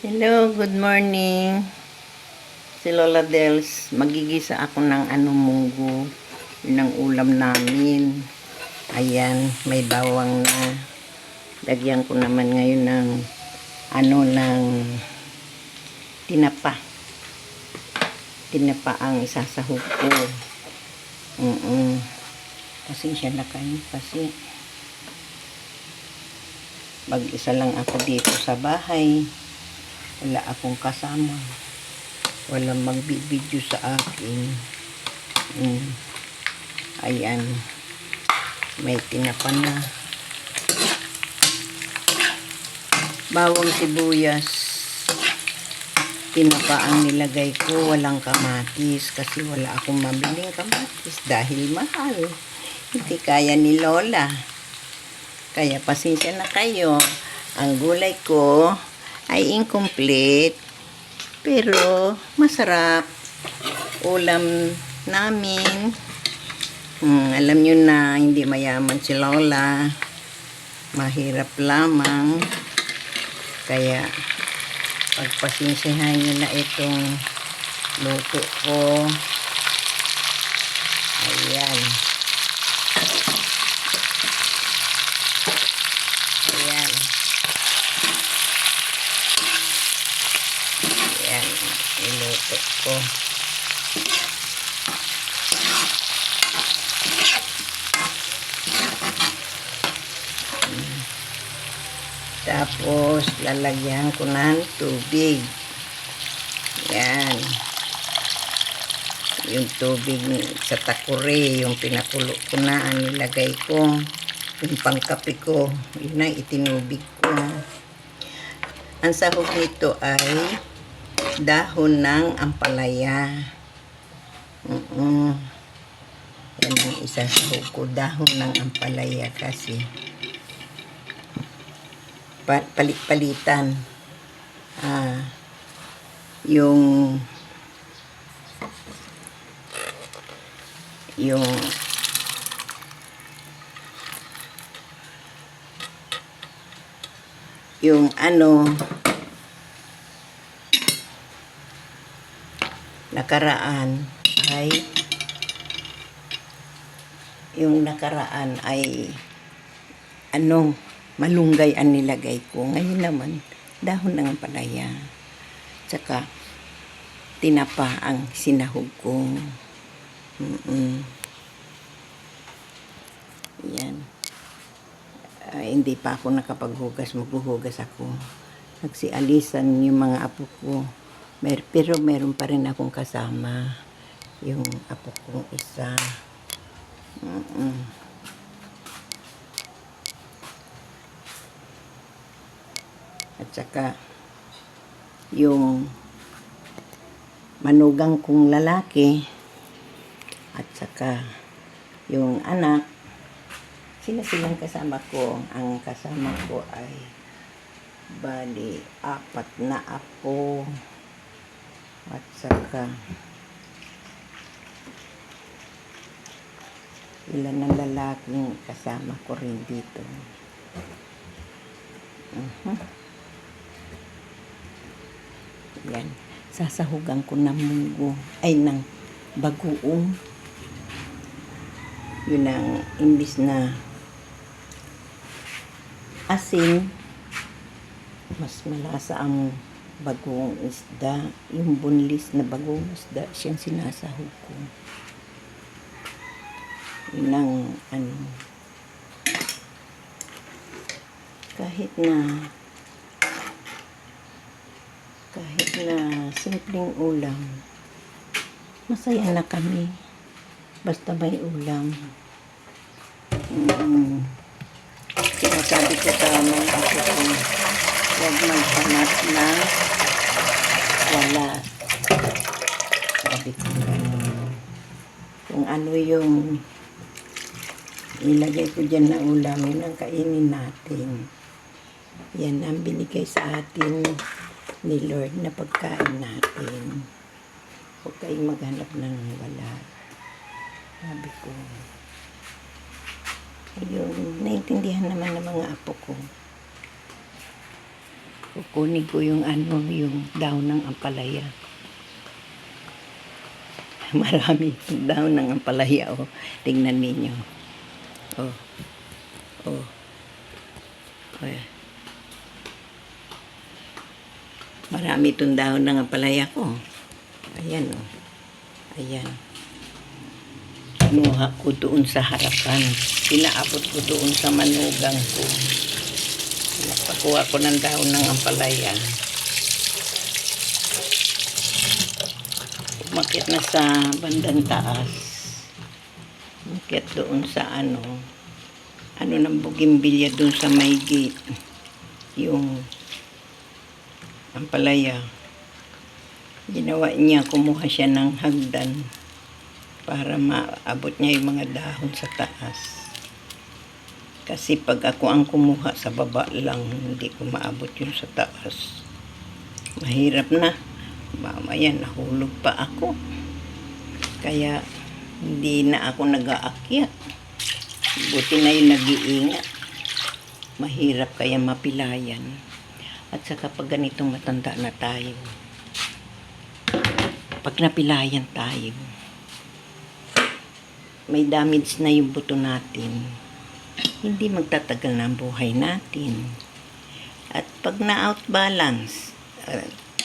Hello, good morning. Si Lola Dels, magigisa ako ng munggo. Yun ang ulam namin. Ayan, may bawang na. Lagyan ko naman ngayon ng ng tinapa. Tinapa ang isasahog ko. Pasensya na kayo kasi mag-isa lang ako dito sa bahay. Wala akong kasama. Walang magbibideo sa akin. Ayan. May tinapa na. Bawang sibuyas. Tinapa ang nilagay ko. Walang kamatis. Kasi wala akong mabiling kamatis. Dahil mahal. Hindi kaya ni Lola. Kaya pasensya na kayo. Ang gulay ko ay incomplete. Pero masarap. Ulam namin. Alam nyo na hindi mayaman si Lola. Mahirap lamang. Kaya pagpasensyahan nyo na itong luto ko. Ayan. Ayan. Ayan. Iluto ko. Tapos, lalagyan ko ng tubig. Yan. Yung tubig sa takure, yung pinakulo ko na, nilagay ko. Yung pangkape ko, yun na itinubig ko. Ang sahog nito ay dahon ng ampalaya. Yan ang isasahog ko, dahon ng ampalaya kasi palit-palitan. Yung nakaraan ay malunggay ang nilagay ko. Ngayon naman, dahon ng ampalaya. Tsaka, tinapa ang sinahog ko. Yan. Hindi pa ako nakapaghugas. Maghuhugas ako. Nagsialisan yung mga apo ko. Pero meron pa rin akong kasama. Yung apo kong isa. At saka yung manugang kong lalaki at saka yung anak, silang kasama ko. Ang kasama ko ay bali 4 na apo at saka ilan ng lalaking kasama ko rin dito. Yan. Sasahugan ko ng munggo. Ay, ng bagoong. Yun ang imbis na asin. Mas malasa ang bagoong isda. Yung bunlis na bagoong isda, siyang sinasahog ko. Yun ang kahit na simpleng ulam, masaya na kami basta may ulam. Sinasabi ko sa mga apo ko, huwag maghanap ng wala. Sabi ko kung ano yung ilagay ko dyan na ulam, yun ang kainin natin. Yan ang binigay sa atin ni Lord na pagkain natin. Huwag kayong maghanap ng wala. Sabi ko. Ayun, naintindihan naman ng mga apo ko. Kukunin ko yung yung daon ng ampalaya. Marami yung daon ng ampalaya, oh. Tingnan ninyo. Oh. Oh. Oh. Marami itong daon ng ampalaya ko. Ayan, oh. Ayan. Kinuha ko doon sa harapan. Pinaabot ko doon sa manugang ko. Napakuha ko ng daon ng ampalaya. Umakyat na sa bandang taas. Umakyat doon sa ng bugimbilya doon sa may gate. Yung ampalaya. Ginawa niya, kumuha siya ng hagdan para maabot niya yung mga dahon sa taas. Kasi pag ako ang kumuha sa baba lang, hindi ko maabot yung sa taas. Mahirap na. Mamaya nahulog pa ako. Kaya hindi na ako nag-aakyat. Buti na yung nag-iingat. Mahirap kaya mapilayan. At saka pag ganitong matanda na tayo, pag napilayan tayo, may damage na yung buto natin, hindi magtatagal na ang buhay natin. At pag na-outbalance,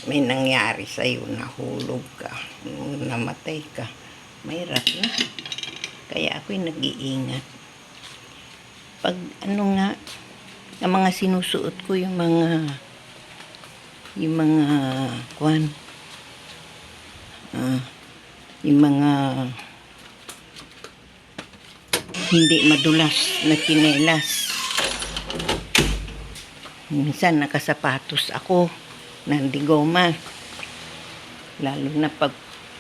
may nangyari sa'yo, nahulog ka, namatay ka, mahirap na. Kaya ako'y nag-iingat. Pag ang mga sinusuot ko, yung mga hindi madulas na tsinelas. Minsan nakasapatos ako ng digoma. Lalo na pag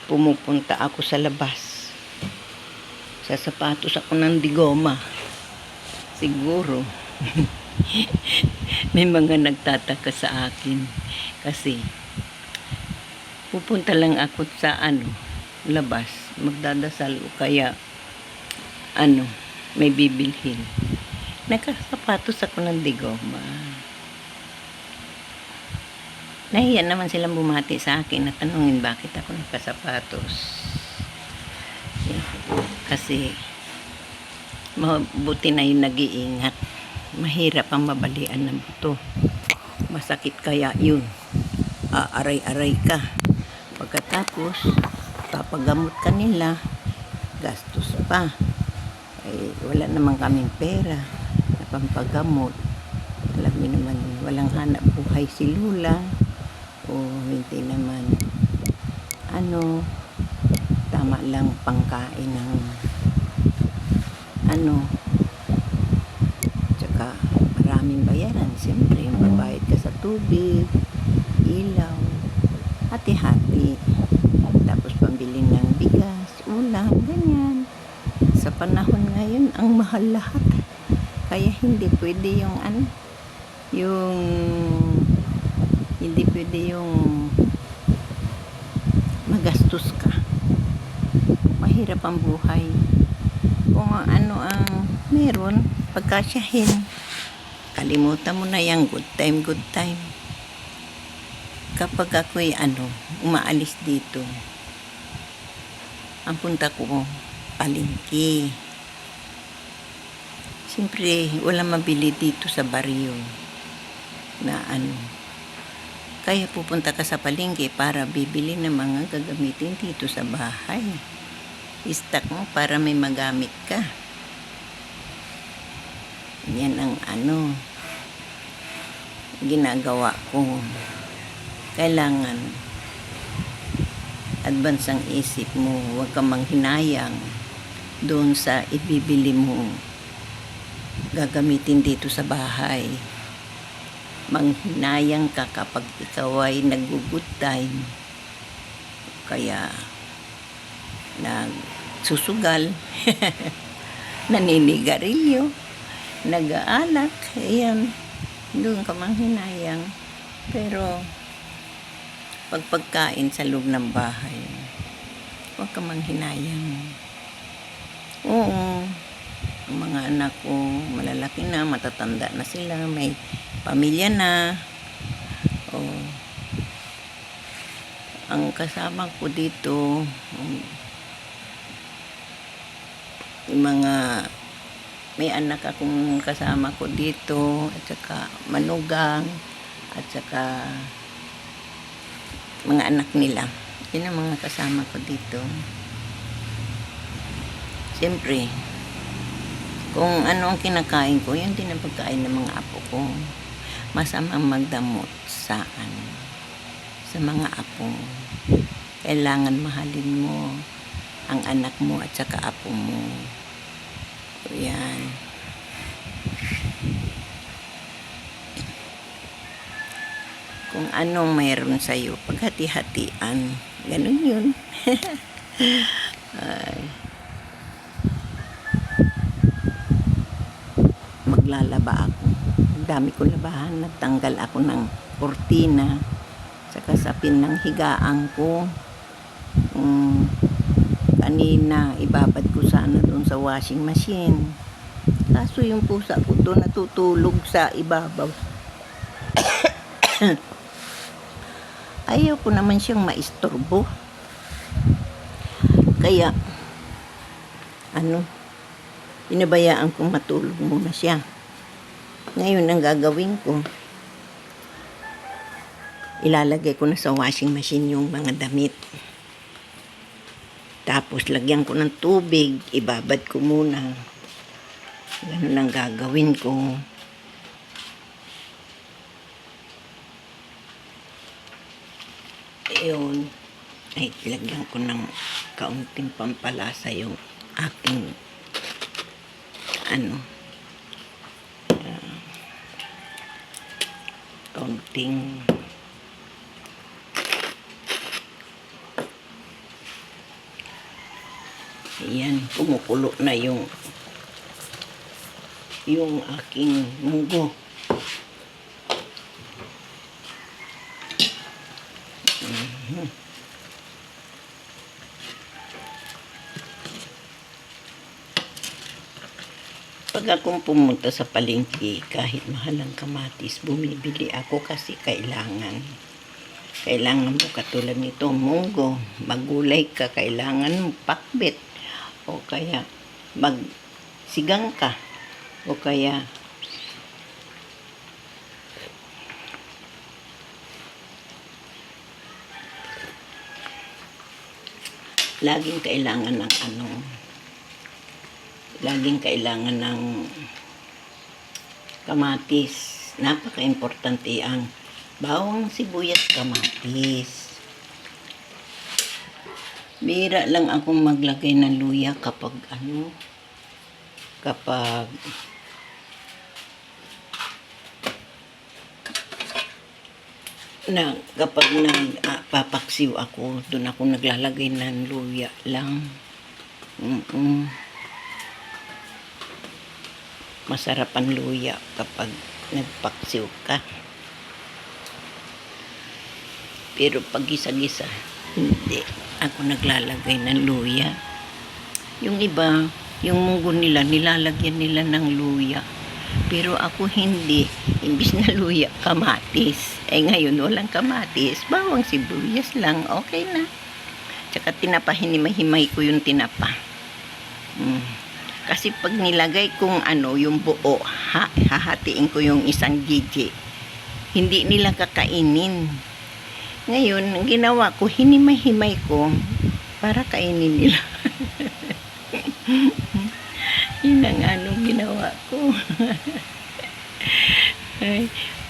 pumupunta ako sa labas. Sa sapatos ako ng digoma. Siguro. May mga nagtataka sa akin. Kasi pupunta lang ako sa labas. Magdadasal o kaya may bibilhin. Nakasapatos ako ng digoma. Nahiya naman silang bumati sa akin at tanungin bakit ako nakasapatos. Kasi mabuti na yung nag-iingat. Mahirap ang mabalian ng buto. Masakit kaya yun. Aaray-aray ka. Pagkatapos, papagamot ka nila, gastos pa. Wala naman kaming pera na pampagamot. Alam niyo naman, walang hanap buhay si Lula. O hindi naman, tama lang pangkain ng tsaka maraming bayaran. Siyempre, magbayad ka sa tubig, ilaw, hati-hati. Tapos pambili ng bigas, ulam, ganyan. Sa panahon ngayon, ang mahal lahat. Kaya hindi pwede hindi pwede yung magastos ka. Mahirap ang buhay. Kung ano ang meron, pagkasyahin. Kalimutan mo na yung good time, good time. Kapag ako'y umaalis dito, ang punta ko, palengke. Siyempre, wala mabili dito sa baryo na Kaya pupunta ka sa palengke para bibili ng mga gagamitin dito sa bahay. Stock mo para may magamit ka. Yan ang ginagawa ko. Kailangan advance ang isip mo. Huwag kang manghinayang doon sa ibibili mo gagamitin dito sa bahay. Manghinayang ka kapag ikaw ay nag-good time. Kaya nagsusugal, naninigarilyo, nag-aalak, ayan, doon ka manghinayang. Pero pag pagkain sa loob ng bahay, huwag ka manghinayang. Oo, ang mga anak ko malalaki na, matatanda na sila, may pamilya na, Oh. Ang kasama ko dito, yung mga may anak akong kasama ko dito, at saka manugang, at saka mga anak nila. Yun ang mga kasama ko dito. Siyempre, kung ano ang kinakain ko, yun din ang pagkain ng mga apo ko. Masamang magdamot sa mga apo. Kailangan mahalin mo ang anak mo at saka apo mo. Yan. Kung anong mayroon sa'yo, paghati-hatian. Ganun yun. Maglalaba ako. Ang dami kong labahan. Nagtanggal ako ng kortina. Saka sapin ng higaan ko. Kanina, ibabad ko sana doon sa washing machine. Kaso yung pusa ko doon natutulog sa ibabaw. Ayaw ko naman siyang maistorbo. Kaya, pinabayaan kong matulog muna siya. Ngayon, ang gagawin ko, ilalagay ko na sa washing machine yung mga damit. Tapos, lagyan ko ng tubig, ibabad ko muna. Ganun ang gagawin ko. Ayun, ay lagyan ko ng kaunting pampalasa yung aking kaunting ayan, kumukulo na yung aking munggo. Pag akong pumunta sa palengke, kahit mahal ang kamatis, bumibili ako kasi kailangan mo katulad nito, munggo, magulay ka, kailangan mo pakbet, o kaya magsigang ka, o kaya laging kailangan ng kamatis. Napaka-importante ang bawang, sibuyas, kamatis. Bira lang akong maglagay ng luya kapag papaksiw ako, doon ako naglalagay ng luya lang. Masarap ang luya kapag nagpaksiw ka. Pero pag gisa-gisa, hindi ako naglalagay ng luya. Yung iba, yung munggo nila, nilalagyan nila ng luya. Pero ako hindi. Imbis na luya, kamatis. Ngayon, walang kamatis. Bawang sibuyas lang. Okay na. Tsaka tinapa, hinimay-himay ko yung tinapa. Kasi pag nilagay kong yung buo, hahatiin ko yung isang gigi. Hindi nila kakainin. Ngayon, ang ginawa ko, hinimay-himay ko para kainin nila. Yun ang ginawa ko.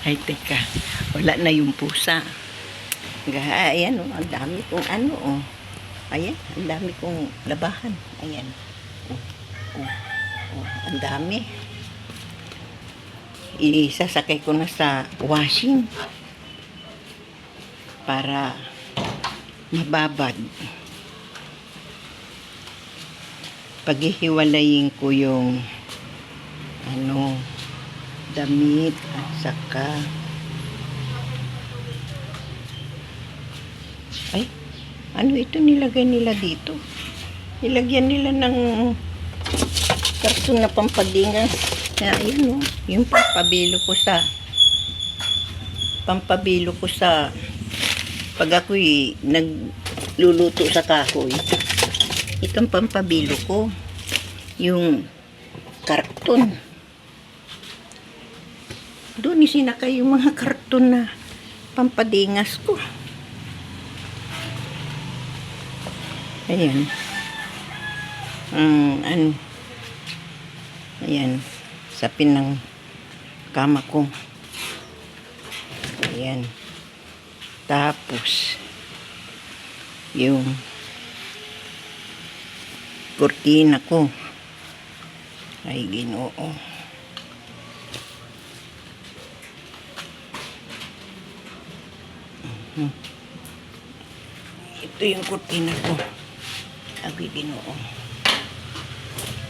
ay, teka. Wala na yung pusa. Ayan, ang dami kong Ayan, ang dami kong labahan. Ayan. Ang dami. Isasakay ko na sa washing para mababad. Paghihiwalayin ko yung damit at saka ito nilagay nila dito. Nilagyan nila ng karton na pampadingas. Ayan yung papabilo ko sa pampabilo ko sa pag ako'y nagluluto sa kahoy. Itong pampabilo ko, yung karton. Doon isinakay yung mga karton na pampadingas ko. Ayan. Ayan. Sapin ng kama ko. Ayan. Tapos, yung kurtina ko. Ay, Ginoo. Ito yung kurtina ko. Ay, Ginoo.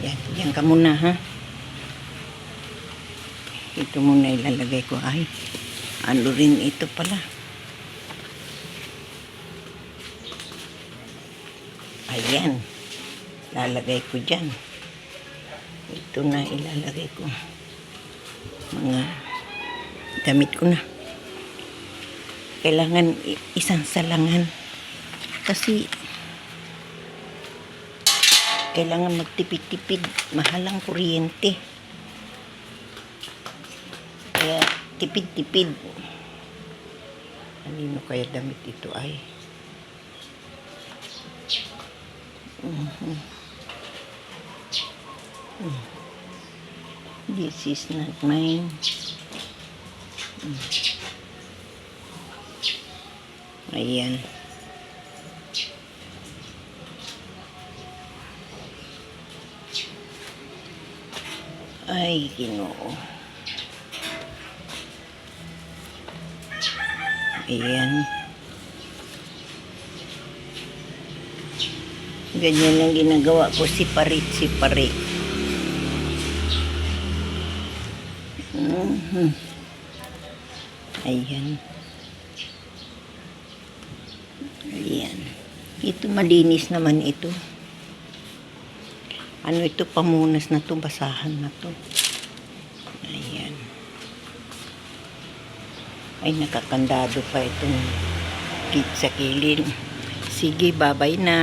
Yan, yan ka muna, ha? Ito muna ilalagay ko. Ay, ano rin ito pala. Ayan. Lalagay ko dyan. Ito na ilalagay ko. Mga damit ko na. Kailangan isang salangan. Kasi kailangan magtipid-tipid. Mahal ang kuryente. Kaya tipid-tipid. Anino kaya damit ito ay? This is not mine. Ayan. Ay, Ginoo. Ayan. Ganyan ang ginagawa ko, siparit-sipari. Ayan. Ayan. Ito malinis naman ito. Ano ito, pamunas na to, basahan na to. Ayan. Ay, nakakandado pa itong kit sa kilid. Sige, bye-bye na.